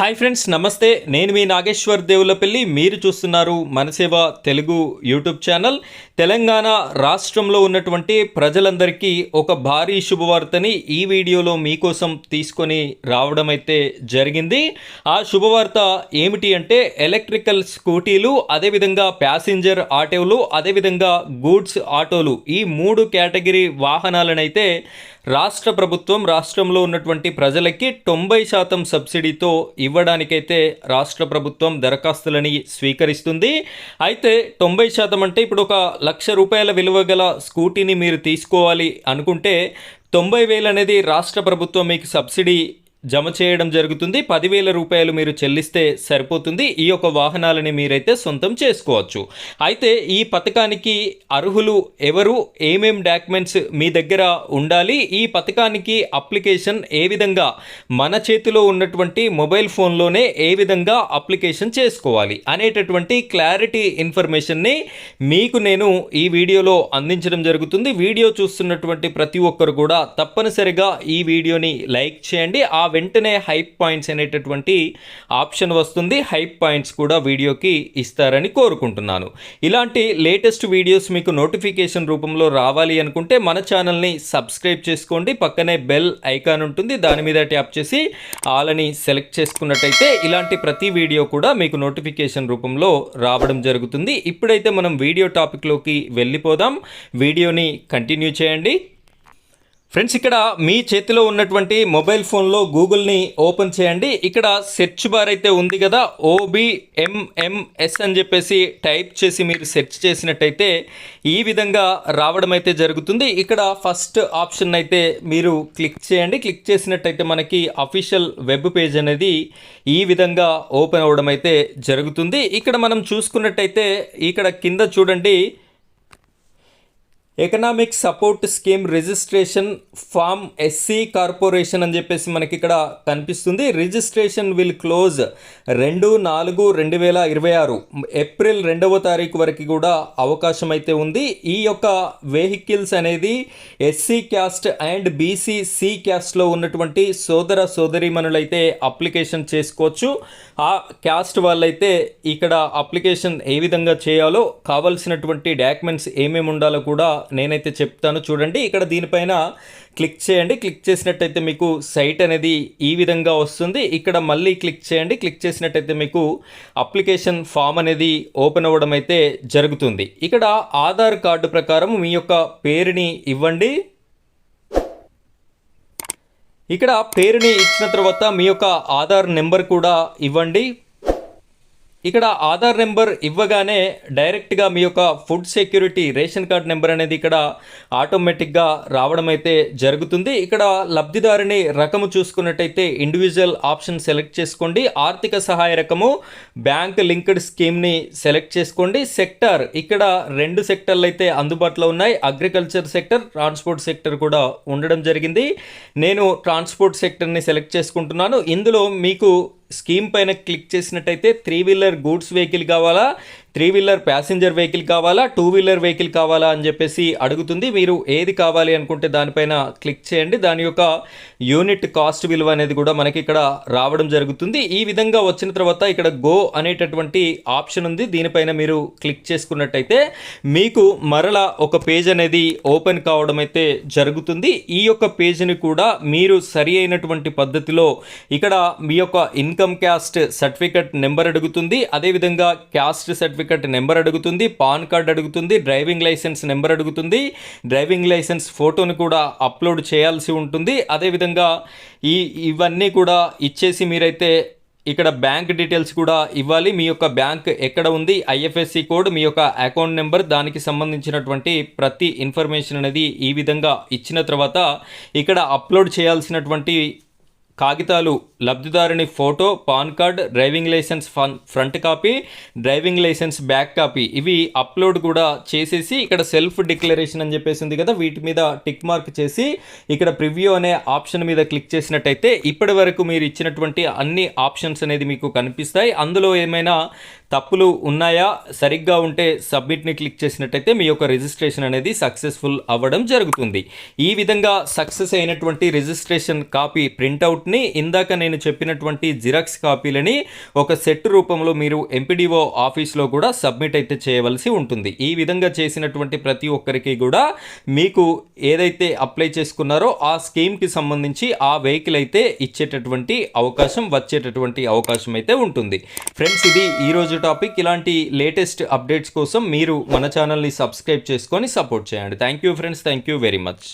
Hi friends, నమస్తే. నేను మీ నాగేశ్వర్ దేవులపల్లి. మీరు చూస్తున్నారు మనసేవ తెలుగు యూట్యూబ్ ఛానల్. తెలంగాణ రాష్ట్రంలో ఉన్నటువంటి ప్రజలందరికీ ఒక భారీ శుభవార్తని ఈ వీడియోలో మీకోసం తీసుకొని రావడం అయితే జరిగింది. ఆ శుభవార్త ఏమిటి అంటే ఎలక్ట్రికల్ స్కూటీలు, అదేవిధంగా ప్యాసింజర్ ఆటోలు, అదేవిధంగా గూడ్స్ ఆటోలు, ఈ 3 కేటగిరీ వాహనాలనైతే రాష్ట్ర ప్రభుత్వం రాష్ట్రంలో ఉన్నటువంటి ప్రజలకి 90% సబ్సిడీతో ఇవ్వడానికైతే రాష్ట్ర ప్రభుత్వం దరఖాస్తులని స్వీకరిస్తుంది. అయితే 90% అంటే ఇప్పుడు ఒక ₹1,00,000 విలువ గల స్కూటీని మీరు తీసుకోవాలి అనుకుంటే 90,000 అనేది రాష్ట్ర ప్రభుత్వం మీకు సబ్సిడీ జమ చేయడం జరుగుతుంది. ₹10,000 మీరు చెల్లిస్తే సరిపోతుంది. ఈ యొక్క వాహనాలని మీరైతే సొంతం చేసుకోవచ్చు. అయితే ఈ పథకానికి అర్హులు ఎవరు, ఏమేం డాక్యుమెంట్స్ మీ దగ్గర ఉండాలి, ఈ పథకానికి అప్లికేషన్ ఏ విధంగా మన చేతిలో ఉన్నటువంటి మొబైల్ ఫోన్లోనే ఏ విధంగా అప్లికేషన్ చేసుకోవాలి అనేటటువంటి క్లారిటీ ఇన్ఫర్మేషన్ని మీకు నేను ఈ వీడియోలో అందించడం జరుగుతుంది. వీడియో చూస్తున్నటువంటి ప్రతి ఒక్కరు కూడా తప్పనిసరిగా ఈ వీడియోని లైక్ చేయండి. ఆ వెంటనే హైప్ పాయింట్స్ అనేటటువంటి ఆప్షన్ వస్తుంది. హైప్ పాయింట్స్ కూడా వీడియోకి ఇస్తారని కోరుకుంటున్నాను. ఇలాంటి లేటెస్ట్ వీడియోస్ మీకు నోటిఫికేషన్ రూపంలో రావాలి అనుకుంటే మన ఛానల్ని సబ్స్క్రైబ్ చేసుకోండి. పక్కనే బెల్ ఐకాన్ ఉంటుంది, దాని మీద ట్యాప్ చేసి ఆల్ అని సెలెక్ట్ చేసుకున్నట్టయితే ఇలాంటి ప్రతి వీడియో కూడా మీకు నోటిఫికేషన్ రూపంలో రావడం జరుగుతుంది. ఇప్పుడైతే మనం వీడియో టాపిక్లోకి వెళ్ళిపోదాం. వీడియోని కంటిన్యూ చేయండి. ఫ్రెండ్స్, ఇక్కడ మీ చేతిలో ఉన్నటువంటి మొబైల్ ఫోన్లో గూగుల్ని ఓపెన్ చేయండి. ఇక్కడ సెర్చ్ బార్ అయితే ఉంది కదా, OBMMS అని చెప్పేసి టైప్ చేసి మీరు సెర్చ్ చేసినట్టయితే ఈ విధంగా రావడం అయితే జరుగుతుంది. ఇక్కడ ఫస్ట్ ఆప్షన్ అయితే మీరు క్లిక్ చేయండి. క్లిక్ చేసినట్టయితే మనకి అఫీషియల్ వెబ్ పేజ్ అనేది ఈ విధంగా ఓపెన్ అవ్వడం అయితే జరుగుతుంది. ఇక్కడ మనం చూసుకున్నట్టయితే ఇక్కడ కింద చూడండి, economic support scheme registration form SC corporation అని చెప్పేసి మనకి ఇక్కడ కనిపిస్తుంది. రిజిస్ట్రేషన్ విల్ క్లోజ్ 2/4/2026 ఏప్రిల్ 2వ తారీఖు వరకు కూడా అవకాశం అయితే ఉంది. ఈ యొక్క వెహికల్స్ అనేది SC క్యాస్ట్ అండ్ BC క్యాస్ట్లో ఉన్నటువంటి సోదర సోదరీమణులైతే అప్లికేషన్ చేసుకోవచ్చు. ఆ క్యాస్ట్ వాళ్ళైతే ఇక్కడ అప్లికేషన్ ఏ విధంగా చేయాలో, కావాల్సినటువంటి డాక్యుమెంట్స్ ఏమేమి ఉండాలో కూడా నేనైతే చెప్తాను. చూడండి, ఇక్కడ దీనిపైన క్లిక్ చేయండి. క్లిక్ చేసినట్టయితే మీకు సైట్ అనేది ఈ విధంగా వస్తుంది. ఇక్కడ మళ్ళీ క్లిక్ చేయండి. క్లిక్ చేసినట్టయితే మీకు అప్లికేషన్ ఫామ్ అనేది ఓపెన్ అవ్వడం అయితే జరుగుతుంది. ఇక్కడ ఆధార్ కార్డు ప్రకారం మీ యొక్క పేరుని ఇవ్వండి. ఇక్కడ పేరుని ఇచ్చిన తర్వాత మీ యొక్క ఆధార్ నెంబర్ కూడా ఇవ్వండి. ఇక్కడ ఆధార్ నెంబర్ ఇవ్వగానే డైరెక్ట్గా మీ యొక్క food security ration card number అనేది ఇక్కడ ఆటోమేటిక్గా రావడం అయితే జరుగుతుంది. ఇక్కడ లబ్ధిదారుని రకము చూసుకున్నట్టయితే ఇండివిజువల్ ఆప్షన్ సెలెక్ట్ చేసుకోండి. ఆర్థిక సహాయ రకము బ్యాంక్ లింక్డ్ స్కీమ్ని సెలెక్ట్ చేసుకోండి. సెక్టర్, ఇక్కడ 2 సెక్టర్లు అయితే అందుబాటులో ఉన్నాయి. అగ్రికల్చర్ సెక్టర్, ట్రాన్స్పోర్ట్ సెక్టర్ కూడా ఉండడం జరిగింది. నేను ట్రాన్స్పోర్ట్ సెక్టర్ని సెలెక్ట్ చేసుకుంటున్నాను. ఇందులో మీకు స్కీమ్ పైన క్లిక్ చేసినట్టయితే 3 వీలర్ గూడ్స్ వెహికల్ కావాలా, 3 వీలర్ ప్యాసింజర్ వెహికల్ కావాలా, 2 వీలర్ వెహికల్ కావాలా అని చెప్పేసి అడుగుతుంది. మీరు ఏది కావాలి అనుకుంటే దానిపైన క్లిక్ చేయండి. దాని యొక్క యూనిట్ కాస్ట్ విలువ అనేది కూడా మనకి ఇక్కడ రావడం జరుగుతుంది. ఈ విధంగా వచ్చిన తర్వాత ఇక్కడ గో అనేటటువంటి ఆప్షన్ ఉంది. దీనిపైన మీరు క్లిక్ చేసుకున్నట్టయితే మీకు మరలా ఒక పేజ్ అనేది ఓపెన్ కావడం అయితే జరుగుతుంది. ఈ యొక్క పేజ్ని కూడా మీరు సరి అయినటువంటి పద్ధతిలో ఇక్కడ మీ యొక్క ఇన్కమ్ క్యాస్ట్ సర్టిఫికెట్ నెంబర్ అడుగుతుంది, అదేవిధంగా క్యాస్ట్ సర్టిఫికెట్ నెంబర్ అడుగుతుంది, పాన్ కార్డ్ అడుగుతుంది, డ్రైవింగ్ లైసెన్స్ నెంబర్ అడుగుతుంది, డ్రైవింగ్ లైసెన్స్ ఫోటోని కూడా అప్లోడ్ చేయాల్సి ఉంటుంది. అదేవిధంగా ఇవన్నీ కూడా ఇచ్చేసి మీరైతే ఇక్కడ బ్యాంక్ డీటెయిల్స్ కూడా ఇవ్వాలి. మీ యొక్క బ్యాంక్ ఎక్కడ ఉంది, IFSC కోడ్, మీ యొక్క అకౌంట్ నెంబర్, దానికి సంబంధించినటువంటి ప్రతి ఇన్ఫర్మేషన్ అనేది ఈ విధంగా ఇచ్చిన తర్వాత ఇక్కడ అప్లోడ్ చేయాల్సినటువంటి కాగితాలు లబ్ధిదారుని photo, PAN card, driving licence front copy, driving licence back copy, ఇవి అప్లోడ్ కూడా చేసేసి ఇక్కడ సెల్ఫ్ డిక్లరేషన్ అని చెప్పేసి ఉంది కదా, వీటి మీద టిక్ మార్క్ చేసి ఇక్కడ ప్రివ్యూ అనే ఆప్షన్ మీద క్లిక్ చేసినట్టయితే ఇప్పటి వరకు మీరు ఇచ్చినటువంటి అన్ని ఆప్షన్స్ అనేది మీకు కనిపిస్తాయి. అందులో ఏమైనా తప్పులు ఉన్నాయా, సరిగ్గా ఉంటే సబ్మిట్ని క్లిక్ చేసినట్టయితే మీ యొక్క రిజిస్ట్రేషన్ అనేది సక్సెస్ఫుల్ అవ్వడం జరుగుతుంది. ఈ విధంగా సక్సెస్ అయినటువంటి రిజిస్ట్రేషన్ కాపీ ప్రింట్అవుట్ని ఇందాక నేను చెప్పినటువంటి జిరాక్స్ కాపీలని ఒక సెట్ రూపంలో మీరు ఎంపీడీఓ ఆఫీస్లో కూడా సబ్మిట్ అయితే చేయవలసి ఉంటుంది. ఈ విధంగా చేసినటువంటి ప్రతి ఒక్కరికి కూడా మీకు ఏదైతే అప్లై చేసుకున్నారో ఆ స్కీమ్కి సంబంధించి ఆ వెహికల్ అయితే ఇచ్చేటటువంటి అవకాశం, వచ్చేటటువంటి అవకాశం అయితే ఉంటుంది. ఫ్రెండ్స్, ఇది ఈరోజు టాపిక్. ఇలాంటి లేటెస్ట్ అప్డేట్స్ కోసం మీరు మన ఛానల్ని సబ్స్క్రైబ్ చేసుకొని సపోర్ట్ చేయండి. Thank you friends, thank you very much.